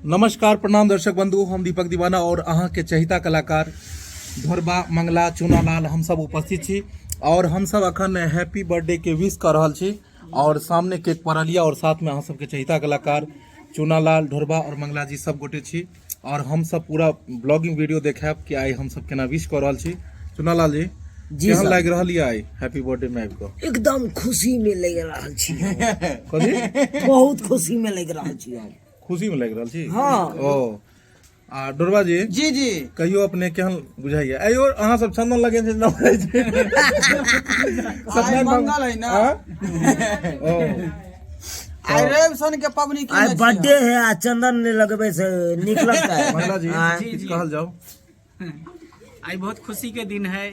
नमस्कार प्रणाम दर्शक बंधु, हम दीपक दीवाना और अहाँ के चहिता कलाकार धोरबा मंगला चूनालाल हम सब उपस्थित छी और हम सब अखन हैप्पी बर्थडे के विश कर रहल छी और सामने केक पड़लिया और साथ में अहाँ सब के चहिता कलाकार चूनालाल धोरबा और मंगला जी सब गोटे छी और हम सब पूरा ब्लॉगिंग वीडियो देखाब कि आई हम सब केना विश कर रहल छी। चूनालाल जी केहन लाग रहल है आई हैप्पी बर्थडे में आबि कऽ? एकदम खुशी में लग रहल छी कथी बहुत खुशी में लग रहल छी हम। खुशी में लग रहल छी? हाँ। ओ आ डोरबा जी जी जी कहियो अपने केहन बुझाइए? आइयो अहाँ सब चंदन लगे छै न बुझाइ छै आज मंगल है ना। ओ आई रेव सन के पबनी के आज बर्थडे है आ चंदन ने लगबे से निक लगता है। मंगला जी हाँ। कुछ कहल जाओ। आई बहुत खुशी के दिन है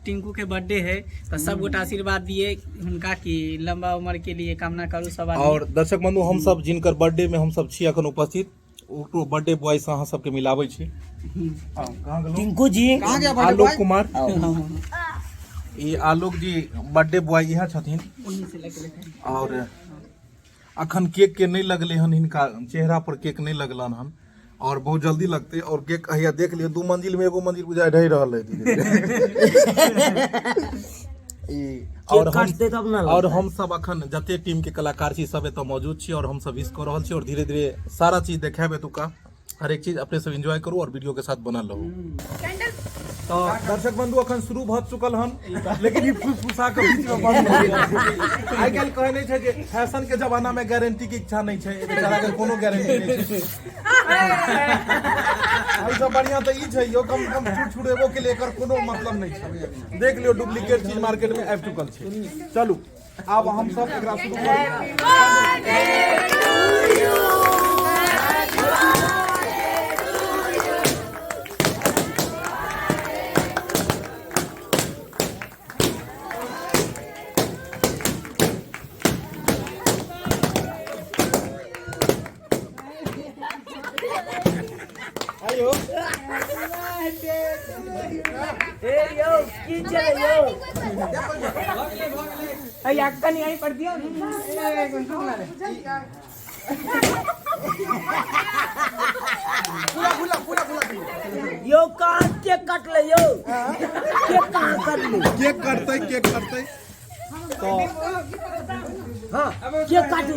टिंकू के बर्थडे है तो सब गोटा आशीर्वाद दिए उनका कि लंबा उम्र के लिए कामना करू सब आदमी। और दर्शक बंधु हम सब जिनकर बर्थडे में हम सब छी अखन उपस्थित ओ बर्थडे बॉय से अहाँ सबके मिलाबै छी। कहाँ गेलौ? टिंकू जी कहाँ गया बर्थडे आलोक बॉय? कुमार ई आलोक जी बर्थडे बॉय यहाँ छथिन उन्हीं से लेके लेके। और अखन केक के नहीं लगले हन, हिनका चेहरा पर केक नहीं लगलन हन और बहुत जल्दी लगते और केक हैया देख लियो 2 मंजिल में एगो मंजिल बुझाइ ढहि रहल है और काटते तब ना और हम सब अखन जते टीम के कलाकार छी सब एतऽ मौजूद छी और हम सब विश कऽ रहल छी और धीरे धीरे सारा चीज देखाब एतुका हर एक चीज अपने सब एंजॉय करू और वीडियो के साथ बनल रहू। तो दर्शक बंधु अखन शुरू भ चुकल हन लेकिन ई फुसफुसा के बीच में बंद हो गेल। आइ काल्हि कहै नहि छै जे फैशन के जमाना में गारंटी के इच्छा नहीं छै, बेचारा के कोनो गारंटी नहीं छै। आई सब बढ़िया तो ई छै यो कम से कम छुड़ेबो के लिए एकर कोनो मतलब नहीं छै। देख लियो डुप्लीकेट चीज मार्केट में आबि चुकल छै। चलू आब हम सब एकरा शुरू करी। आइयो की चले यो आई अक्का नहीं आई पड़ दियो। यो कहाँ केक काट ले यो केक कहाँ काट ले केक कटतै तो हाँ केक काटू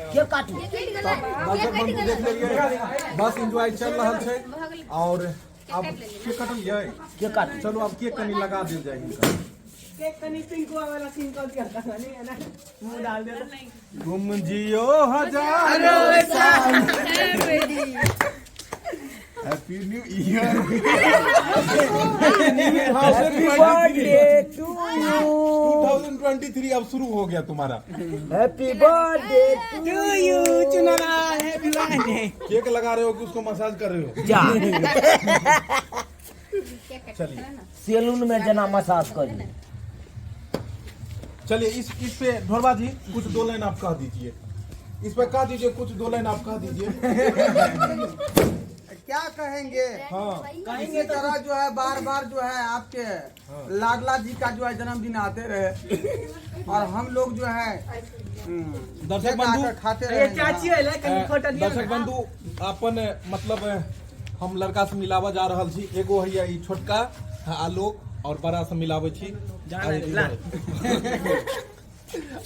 दर्शक बंधु देख लेलिए बस एंजॉय चल रहल छै और अब केक कटलिए केक काटू चलो अब केक कनी लगा देल जाए हिनका। केक कनी टिंकू वाला सीन कर दिया था नहीं है ना, मुंह डाल दे तुम जियो हजारों साल happy new year happy birthday to you 2023 अब शुरू हो गया तुम्हारा। Happy birthday to you Chunalal happy birthday. Cake लगा रहे हो कि उसको मसाज कर रहे हो? जा चलिए सैलून में जना मसाज करी। चलिए इस पे धोरबा जी कुछ 2 लाइन आप कह दीजिए, इस पे कह दीजिए कुछ 2 लाइन आप कह दीजिए। क्या कहेंगे? हाँ इसी तरह जो है बार बार जो है आपके लाडला जी का जो है जन्मदिन आते रहे और हम लोग जो है दर्शक बंधु खाते ये रहे। चाची है ले कनी फोटो दिया दर्शक बंधु अपन मतलब हम लड़का से मिलावा जा रहल छी। एगो है ई छोटका आलोक और बड़ा से मिलावे छी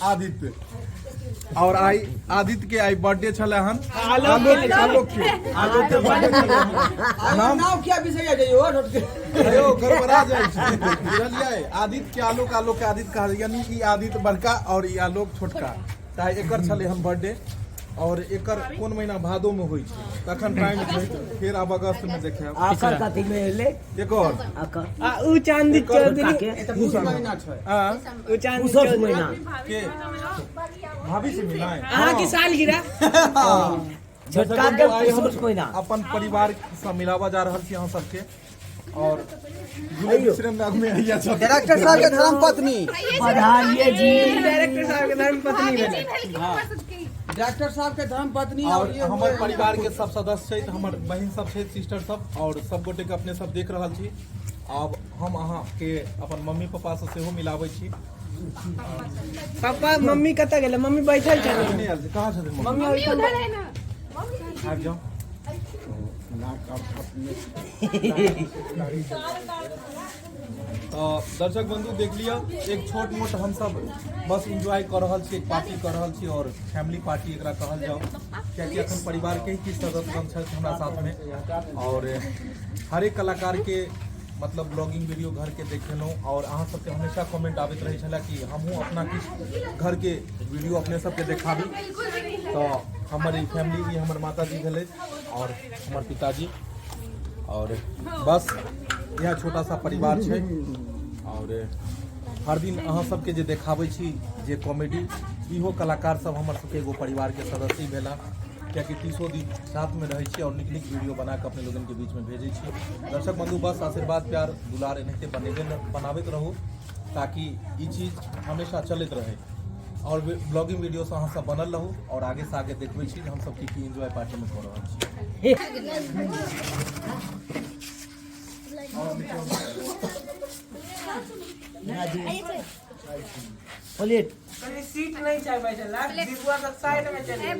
आदित्य और आई आदित्य के आई बर्थडे छले हन आलोक के बर्थडे छले हन। नाम क्या विषय है जो अयो गड़बड़ा जाय छै बुझलियै? आदित्य के आलोक के आदित्य कहा यानी ई आदित्य बड़का और ई आलोक छोटका ताहि एकर छले हन बर्थडे और एकर कोन महीना भादो में होई छै तखन टाइम छै फिर अब अगस्त में देखेब। आकर कथी में ले एक और आकर ऊ चांदी चौधरी के महीना छै। हां ऊ चांदी उसस चौधरी महीना के भाभी से मिला है आहा की साल गिरा छोटका के उसस महीना अपन परिवार से मिलावा जा रहल छी अहाँ सबके और जुले मिश्रण में हैया सब डायरेक्टर साहब के धर्म पत्नी बधाइए जी डायरेक्टर साहब के धर्म पत्नी बने। डॉक्टर साहब के धर्म पत्नी और ये हमारे हुए- परिवार के सब सदस्य छै, हमर बहन सब छै, सिस्टर सब और सब गोटे के अपने सब देख रहल छी। अब हम अहाँ के अपन मम्मी पापा से सेहो मिलाबै छी। पापा मम्मी कतऽ गेलै? मम्मी बैठल छै। नहीं आयल छै, कहाँ छथिन मम्मी? मम्मी ओइठन आबि जाओ। तो दर्शक बंधु देख लिया, एक छोट मोट हम सब बस एंजॉय कर रहल छी, एक पार्टी कर रहल छी और फैमिली पार्टी एकरा कहल जाओ, क्योंकि अखन परिवार के ही किछु सदस्य छथि हमरा साथ में और हर एक कलाकार के मतलब ब्लॉगिंग वीडियो घर के देखेलहुँ और अहाँ सबके हमेशा कमेंट आबैत रहै छलै कि हमहूँ अपना किछु घर के वीडियो अपने सबके देखाबी। तो हमर ई फैमिली ई हमर माताजी भेलै और हमर पिताजी और बस यह छोटा सा परिवार छै और हर दिन अहाँ सबके जे देखाबै छी जे कॉमेडी, इहो कलाकार सब हमर सबके एगो परिवार के सदस्य भेला, कियाकि 30 दिन साथ में रहै छी और नीक नीक वीडियो बना के अपने लोगन के बीच में भेजै छी। दर्शक बंधु बस आशीर्वाद प्यार दुलार एनाहिते बनाबैत रहू ताकि ई चीज हमेशा चलैत रहे और ब्लॉगिंग वीडियो से अहाँ सब बनल रहू और आगे से आगे देखबै छी हम सब की एंजॉय पार्टी में कर रहल छी। प्लेट कहीं सीट नहीं चाहिए भाई चला, दीपुआ का साइड में चलिए,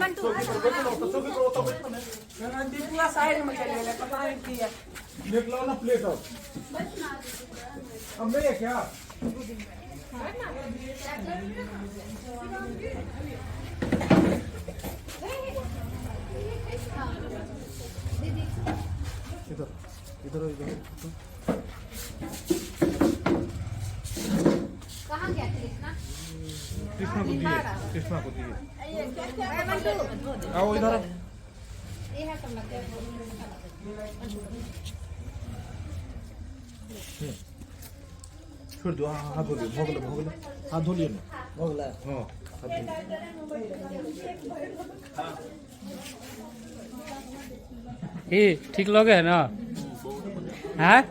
दीपुआ साइड में चलिए, पता नहीं किया देख लो ना प्लेट अब नहीं है क्या? इधर इधर इधर कहाँ गया कृष्णा? कृष्णा को दिए, कृष्णा को दिए। आओ इधर। ये है सब लगता है। छोड़ दो, हाथ धो लियो, भोगले हाथ धो लियो ना, भोगला हाँ हाथ धो लियो। ये ठीक लगे है ना? हैं?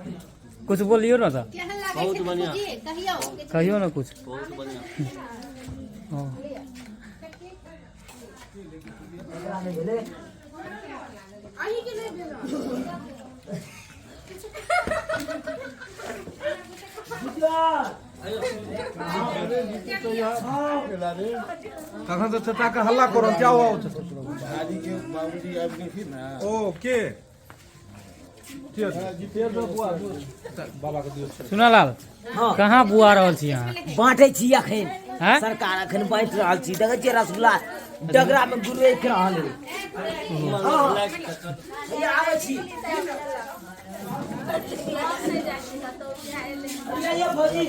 कुछ बोलियो ना था, बहुत बढ़िया कहियो ना कुछ। हाँ। कहाँ से चटा के हल्ला करो, जाओ आओ। ओके बाबा के दियो। सुना लाल, हाँ कहाँ बुआ रहल छी यहाँ? बांटे छी अखन, हैं? सरकार अखन बांट रहल छी, देखै छियै रसगुल्ला डगरा में गुरैक रहल है। हाँ ये आबै छी, ये भौजी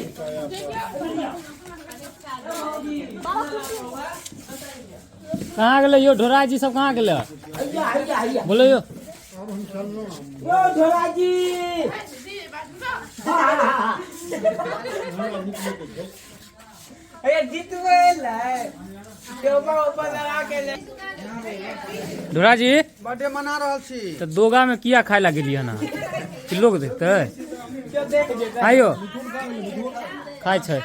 कहाँ गेले यो ढोरा जी सब, कहाँ गेले? हैया हैया हैया बोलो यो। यो ढोरा जी ये जीतवे ले केबा ऊपर लगा के ले ढोरा जी बर्थडे मना रहल छी। तो दोगा में किया खाए ला गेलिए ना कि लोग देखते? क्यों देख जे आयो खाए छै।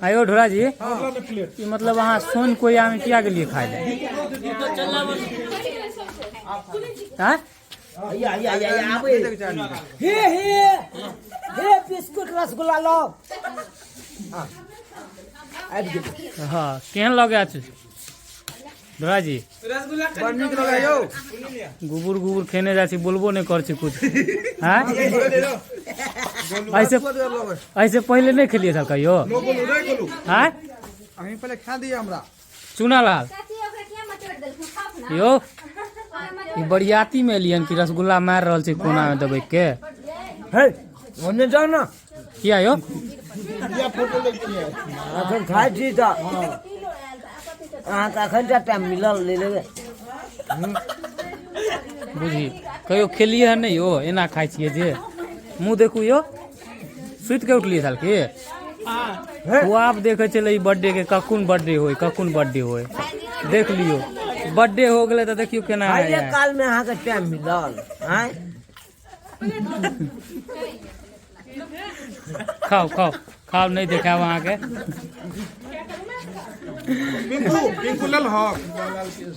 आयो ढोरा जी, ये मतलब अहाँ सोन कोई आमे किया गेलिए खाए ले? हैं? हैया हैया हैया आबै हे हे हे बिस्कुट रसगुल्ला लो आबि गेल। हाँ केहन लगे अछि ढोरा जी? रसगुल्ला बड़ नीक लगे यौ। गुबुर गुबुर खेने जाइ छी, बोलबो नहीं कर छी कुछ। हैं? ऐसे पहले नहीं खेलिए था कहियो? हैं? अहीं पहले खा दिए हमरा। चुना लाल यो ई बरियाती में एलियन कि रसगुल्ला मार रहल छी कोना में दबे के? हे ओने जाओ ना, किया यो? अखन खाइ छी त अहाँके अखन त टाइम मिलल ले लेबै। बुझी कहियो खेलिए है नहीं यो? एना खाइ छिए जे मुँह देखू यो, सुत के उठलिए साल के खुआब देखे चले बर्थडे के, कखुन बर्थडे होय कखुन बर्थडे होय, देख लियो बर्थडे हो गए तो देखियो केना है आइए काल में अहाँके टाइम मिलल हैं। खाओ खाओ खाओ, नहीं देखाब अहाँ के। पिंकू पिंकू लल हाँ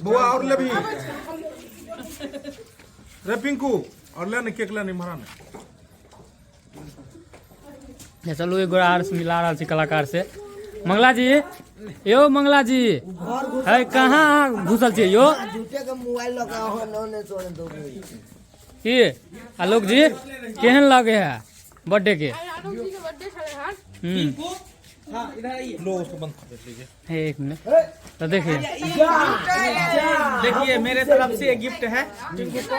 बुआ और ले भी रे पिंकू और ले न केक ले नहीं मरा चलो एक गोरा आर से मिला रहा छी कलाकार से मंगला जी, यो मंगला जी है कहाँ घुसल छे यो? झूठे के मोबाइल लगा हो न छोड़ दो की आलोक जी केहन लगे है बर्थडे के? लो उसको बंद कर लीजिए। एक मिनट तो देखिए, देखिए मेरे तरफ से गिफ्ट है।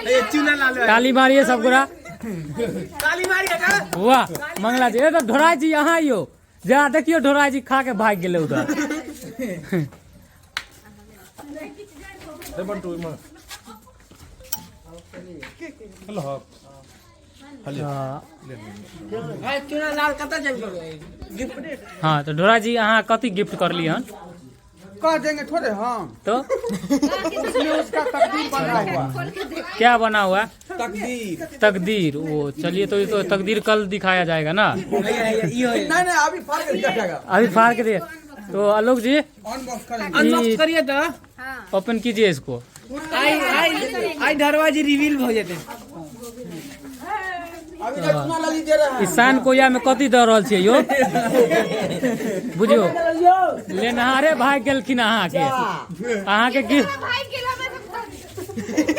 ये चूना लाल ताली मारिए सब गोरा। काली मारी का वाह मंगला जी, तो ढोराई जी यहाँ आइयो, जा देखियो ढोराई जी खा के भाग गेले उधर। चूना लाल कता चल गए गिफ्ट। हाँ तो ढोराई जी अहाँ कथी गिफ्ट कर ली हन? कह देंगे थोड़े हम, तो उसमें उसका तकदीर बना हुआ। क्या बना हुआ? तकदीर तकदीर। वो चलिए तो ये तो तकदीर कल दिखाया जाएगा ना। नहीं अभी फाड़ के दिया जाएगा। अभी फाड़ के दे। तो आलोक जी अनबॉक्स करेंगे। ये करिए तो ओपन कीजिए इसको। आई दरवाजे रिवील हो जाते। अभी जो चूना लाली दे रहे हैं। ईशान कोया में कथी दऽ रहल छियै यो? बुझियो ले नहारे भाग गेलखिन अहाँ के गिफ्ट, भाई केला में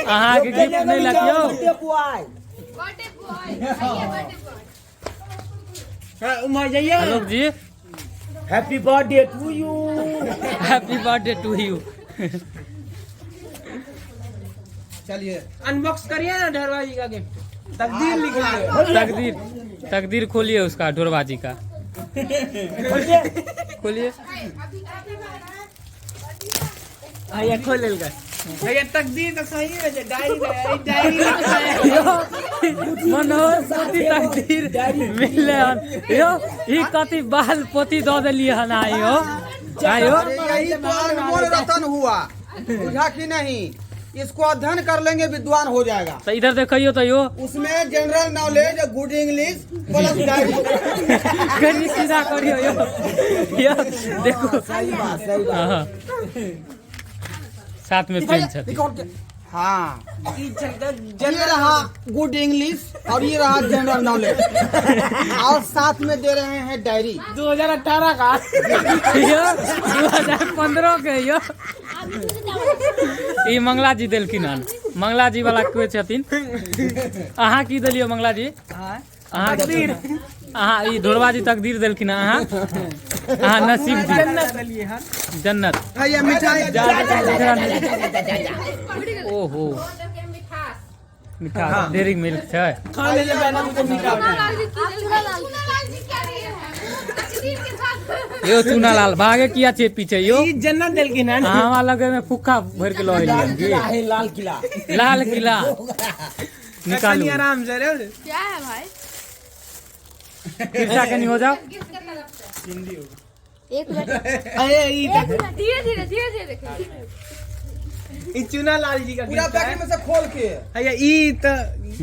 अहाँ के गिफ्ट नहीं लगियो। बर्थडे बॉय आइए बर्थडे उमर जाइए। Alok ji happy birthday to you. Happy birthday to you. चलिए अनबॉक्स करिए ना ढरवाजी का गिफ्ट। तकदीर लिखा है। तकदीर खोलिए उसका ढोरबाजी का। खोलिए। आइए खोल लेगा। भैया तकदीर तो सही है, डायरी मनोहर पोती तकदीर मिलले हन यो। ई कथी बाल पोती दऽ देलिए हन आइयो आइयो। यही तो अनमोल रतन हुआ, बुझा कि नहीं? इसको अध्ययन कर लेंगे विद्वान हो जाएगा। तो इधर देखियो तो यो उसमें general knowledge, good English plus diary. करी सीधा करियो यो देखो। सही बात सही बात। हाँ। साथ में पेन छथि। हाँ ये रहा गुड इंग्लिश और ये रहा जनरल नॉलेज, और साथ में दे रहे हैं डायरी 2018 का। यो 2015 के यो। ई मंगला जी देलखिन हन। मंगला जी वाला कोई छथिन? अहाँ की देलियो मंगला जी? अहाँ तकदीर। अहाँ ई ढोरबाजी तकदीर देलखिन अहाँ नसीब दी जन्नत। ये मिठाई ओहो मिठास डेयरी मिल्क छै। खा ले बहना मुझे मीठा यो चूना लाल भागे किया छे पीछे यो? ई जन्नत दिल की ना। अहाँ लगे में फुक्का भर के लऽ एलियै। लाल किला। लाल किला निकालू। आराम से रे। क्या है भाई? फिर कनी हो जाओ। एक मिनट अरे ई धीरे धीरे देखिए। ई चूना लाल जी का पूरा गिफ्ट है। पैकेट में से खोल के अरे ई तो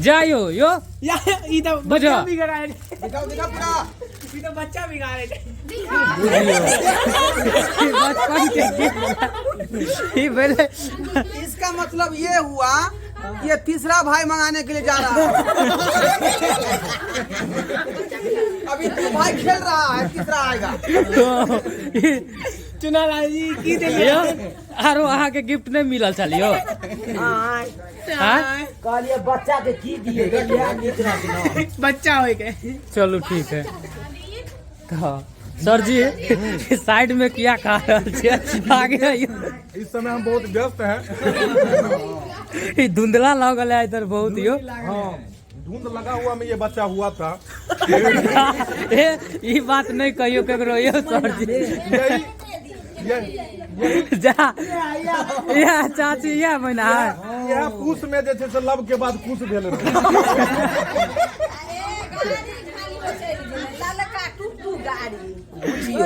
जाइयो यो या ई तो बजा। बच्चा बिगड़ा है। दिखाओ दिखाओ पूरा। ई तो बच्चा बिगड़ा है। बचपन के ई पहले इसका मतलब ये हुआ कि ये तीसरा भाई मंगाने के लिए जा रहा है। अभी दो भाई खेल रहा है, तीसरा आएगा। चूना लाल जी की दे यो आरो अहाँ के गिफ्ट नहीं मिलल छलियो? हाँ? कहलिए बच्चा के की दिए बच्चा होए के। चलो ठीक है। हाँ सर जी साइड में क्या खा रहल छे? आगे आइयो। इस समय हम बहुत व्यस्त हैं। ई धुंधला लगल है इधर बहुत यो। हाँ धुंध लगा हुआ में ये बच्चा हुआ था। ई बात नहीं कहियो केकरो यो सर जी। जा या चाची या बना है। यह कुश में जे छै से लब के बाद कुश भेल रहे।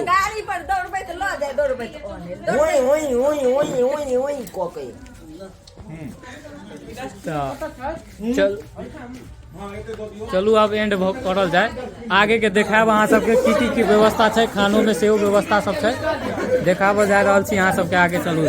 गाड़ी पर 2 रुपए तो लो जाए, 2 रुपए तो ओने। ओई ओई ओई ओई ओई ओई कोके। चल चलू अब एंड करल जाए। आगे के देखाब अहाँ सबके की व्यवस्था छै खानों में, सेहो व्यवस्था सब छै देखाब जा रहल छी अहाँ सबके। आगे चलू।